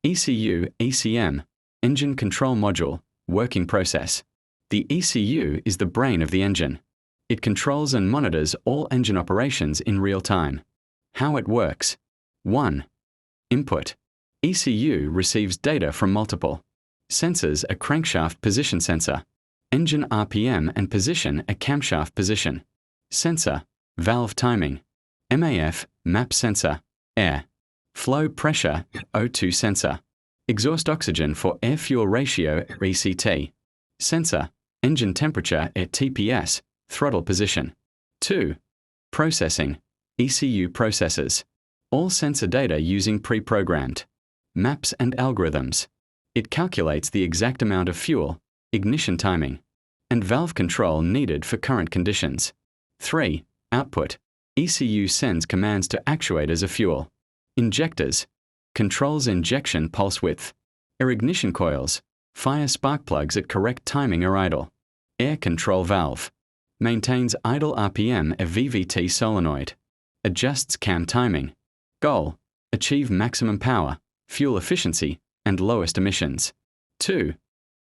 ECU, ECM, Engine Control Module, Working Process. The ECU is the brain of the engine. It controls and monitors all engine operations in real time. How it works. 1. Input. ECU receives data from multiple sensors: a crankshaft position sensor, engine RPM and position, a camshaft position sensor, valve timing, MAF, map sensor, air flow pressure, O2 sensor, exhaust oxygen for air-fuel ratio, ECT sensor, engine temperature, TPS, throttle position. 2. Processing. ECU processes all sensor data using pre-programmed maps and algorithms. It calculates the exact amount of fuel, ignition timing, and valve control needed for current conditions. 3. Output. ECU sends commands to actuators of fuel injectors, controls injection pulse width, air ignition coils, fire spark plugs at correct timing or idle, air control valve, maintains idle RPM, a VVT solenoid, adjusts cam timing. Goal: achieve maximum power, fuel efficiency, and lowest emissions. 2.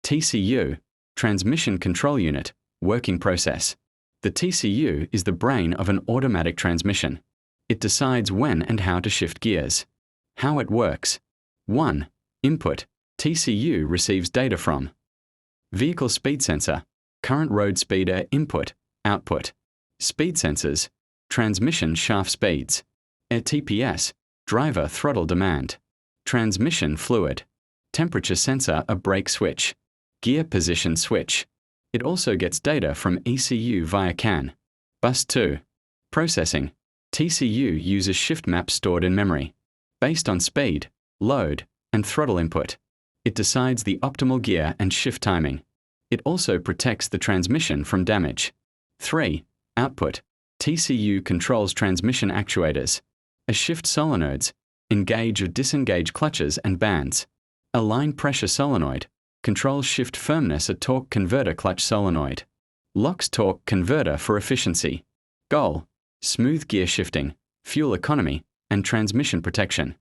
TCU, Transmission Control Unit, Working Process. The TCU is the brain of an automatic transmission. It decides when and how to shift gears. How it works. 1. Input. TCU receives data from vehicle speed sensor, current road speeder, input, output, speed sensors, transmission shaft speeds, TPS, driver throttle demand, transmission fluid, temperature sensor, a brake switch, gear position switch. It also gets data from ECU via CAN. Bus 2. Processing. TCU uses shift maps stored in memory. Based on speed, load, and throttle input, it decides the optimal gear and shift timing. It also protects the transmission from damage. 3. Output. TCU controls transmission actuators, a shift solenoids, engage or disengage clutches and bands. A line pressure solenoid controls shift firmness, a torque converter clutch solenoid. Locks torque converter for efficiency. Goal: smooth gear shifting, fuel economy, and transmission protection.